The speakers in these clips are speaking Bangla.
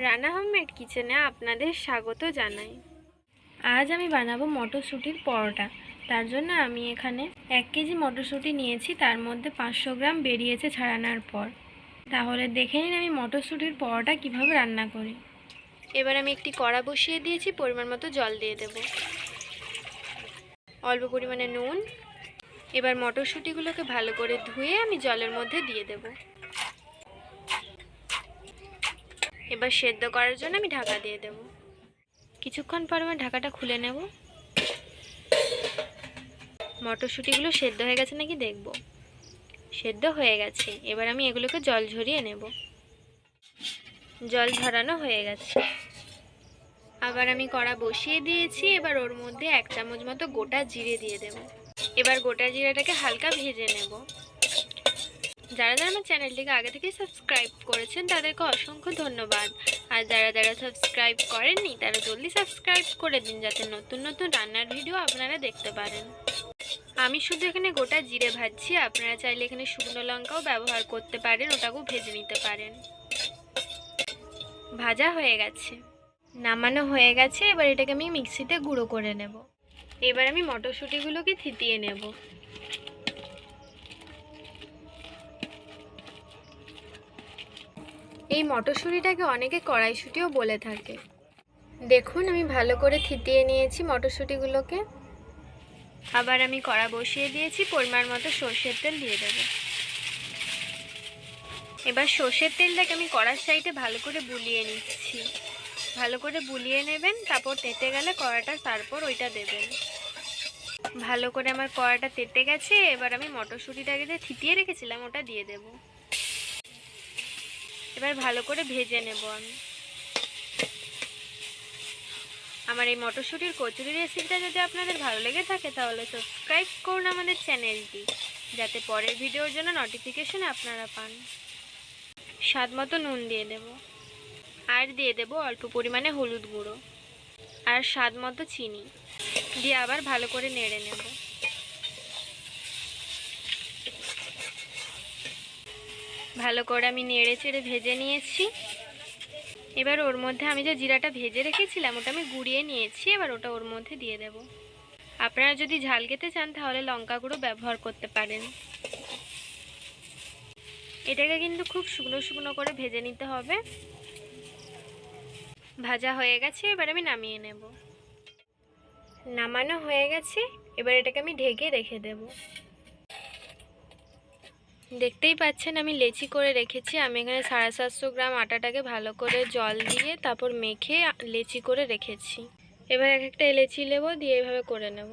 রানা হোমমেড কিচেনে আপনাদের স্বাগত জানাই। আজ আমি বানাবো মটরশুঁটির পরোটা। তার জন্য আমি এখানে 1 কেজি মটরশুঁটি নিয়েছি, তার মধ্যে 500 গ্রাম বেরিয়েছে ছাড়ানোর পর। তাহলে দেখে নিন আমি মটরশুঁটির পরোটা কিভাবে রান্না করি। এবার আমি একটি কড়া বসিয়ে দিয়েছি, পরিমাণ মতো জল দিয়ে দেব, অল্প পরিমাণে নুন। এবার মটরশুঁটিগুলোকে ভালো করে ধুয়ে আমি জলের মধ্যে দিয়ে দেব। এবার সেদ্ধ করার জন্য আমি ঢাকা দিয়ে দেব। কিছুক্ষণ পর আমি ঢাকাটা খুলে নেব। মটরশুঁটিগুলো সেদ্ধ হয়ে গেছে নাকি দেখব। সেদ্ধ হয়ে গেছে। এবার আমি এগুলোকে জল ঝরিয়ে নেব। জল ঝরানো হয়ে গেছে। আবার আমি কড়া বসিয়ে দিয়েছি। এবার ওর মধ্যে 1 চামচ মতো গোটা জিরে দিয়ে দেব। এবার গোটা জিরেটাকে হালকা ভেজে নেব। যারা যারা আমার চ্যানেলটিকে আগে থেকেই সাবস্ক্রাইব করেছেন তাদেরকে অসংখ্য ধন্যবাদ। আর যারা যারা সাবস্ক্রাইব করেননি তারা জলদি সাবস্ক্রাইব করে দিন, যাতে নতুন নতুন রান্নার ভিডিও আপনারা দেখতে পারেন। আমি শুধু এখানে গোটা জিরে ভাজছি, আপনারা চাইলে এখানে শুকনো লঙ্কাও ব্যবহার করতে পারেন, ওটাকেও ভেজে নিতে পারেন। ভাজা হয়ে গেছে, নামানো হয়ে গেছে। এবার এটাকে আমি মিক্সিতে গুঁড়ো করে নেব। এবার আমি মটরশুঁটিগুলোকে থিতিয়ে নেব। এই মটরশুঁটিটাকে অনেকে কড়াইশুঁটিও বলে থাকে। দেখুন আমি ভালো করে থিতিয়ে নিয়েছি মটরশুঁটিগুলোকে। আবার আমি কড়া বসিয়ে দিয়েছি, পরিমাণ মতো সর্ষের তেল দিয়ে দেব। এবার সর্ষের তেলটাকে আমি কড়ার সাইডে ভালো করে বুলিয়ে নিচ্ছি। ভালো করে বুলিয়ে নেবেন, তারপর তেতে গেলে কড়াটা তারপর ওইটা দেবেন। ভালো করে আমার কড়াটা তেতে গেছে। এবার আমি মটরশুঁটিটাকে যে থিতিয়ে রেখেছিলাম ওটা দিয়ে দেব। এবার ভালো করে ভেজে নেব আমি। আমার এই মটরশুঁটির কচুরি রেসিপিটা যদি আপনাদের ভালো লেগে থাকে তাহলে সাবস্ক্রাইব করুন আমাদের চ্যানেলটি, যাতে পরের ভিডিওর জন্য নোটিফিকেশন আপনারা পান। স্বাদ মতো নুন দিয়ে দেব, আর দিয়ে দেব অল্প পরিমাণে হলুদ গুঁড়ো, আর স্বাদ মতো চিনি দিয়ে আবার ভালো করে নেড়ে নেব। ভালো করে আমি নেড়ে চেড়ে ভেজে নিয়েছি। এবার ওর মধ্যে আমি যে জিরাটা ভেজে রেখেছিলাম ওটা আমি গুঁড়িয়ে নিয়েছি। এবার ওটা ওর মধ্যে দিয়ে দেব। আপনারা যদি ঝাল খেতে চান তাহলে লঙ্কা গুঁড়ো ব্যবহার করতে পারেন। এটাকে কিন্তু খুব শুকনো শুকনো করে ভেজে নিতে হবে। ভাজা হয়ে গেছে, এবার আমি নামিয়ে নেব। নামানো হয়ে গেছে। এবার এটাকে আমি ঢেকে রেখে দেব। দেখতেই পাচ্ছেন আমি লেচি করে রেখেছি। আমি এখানে 750 গ্রাম আটাটাকে ভালো করে জল দিয়ে তারপর মেখে লেচি করে রেখেছি। এবার এক একটা লেচি নেব, দিয়ে এভাবে করে নেব।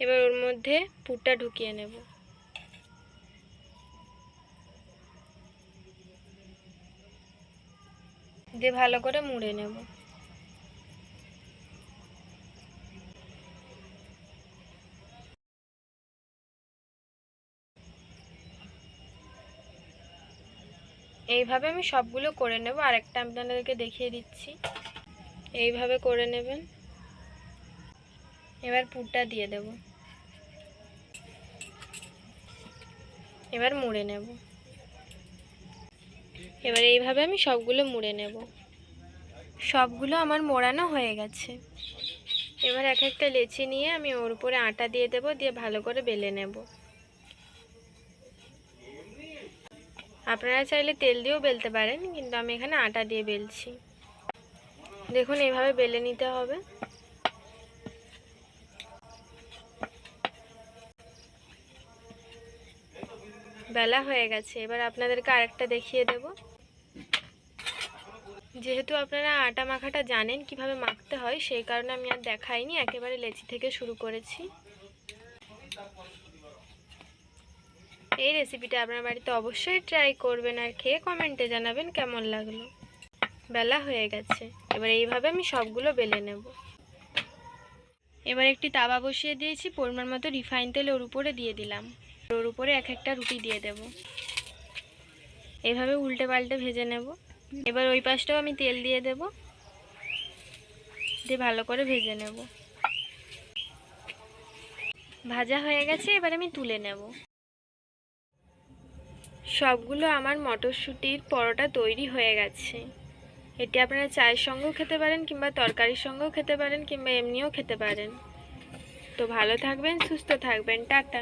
এবার ওর মধ্যে পুরটা ঢুকিয়ে নেব। দিয়ে ভালো করে মুড়ে নেব। এইভাবে আমি সবগুলো করে নেব। আরেকটা আপনাদেরকে দেখিয়ে দিচ্ছি। এইভাবে করে নেবেন। এবার পুরটা দিয়ে দেব। এবার মুড়ে নেব। এবার এইভাবে আমি সবগুলো মুড়ে নেব। সবগুলো আমার মোড়ানো হয়ে গেছে। এবার এক একটা লেচি নিয়ে আমি ওর উপরে আটা দিয়ে দেব, দিয়ে ভালো করে বেলে নেব। আপনারা চাইলে তেল দিয়েও বেলতে পারেন, কিন্তু আমি এখানে আটা দিয়ে বেলছি। দেখুন এইভাবে বেলে নিতে হবে। বেলা হয়ে গেছে। এবার আপনাদেরকে আরেকটা দেখিয়ে দেব। যেহেতু আপনারা আটা মাখাটা জানেন কিভাবে মাখতে হয়, সেই কারণে আমি আর দেখাইনি, একেবারে লেচি থেকে শুরু করেছি। এই রেসিপিটা আপনার বাড়িতে অবশ্যই ট্রাই করবেন আর খেয়ে কমেন্টে জানাবেন কেমন লাগলো। বেলা হয়ে গেছে। এবার এইভাবে আমি সবগুলো বেলে নেব। এবার একটি তাওয়া বসিয়ে দিয়েছি, পরিমাণ মতো রিফাইন তেল ওর উপরে দিয়ে দিলাম। ওর উপরে এক একটা রুটি দিয়ে দেব। এইভাবে উল্টে পাল্টে ভেজে নেব। এবার ওই পাশটাও আমি তেল দিয়ে দেব, দিয়ে ভালো করে ভেজে নেব। ভাজা হয়ে গেছে। এবার আমি তুলে নেব। সবগুলো আমার মটরশুঁটির পরোটা তৈরি হয়ে গেছে। এটি আপনারা চায়ের সঙ্গেও খেতে পারেন, কিংবা তরকারির সঙ্গেও খেতে পারেন, কিংবা এমনিও খেতে পারেন। তো ভালো থাকবেন, সুস্থ থাকবেন, টাটা।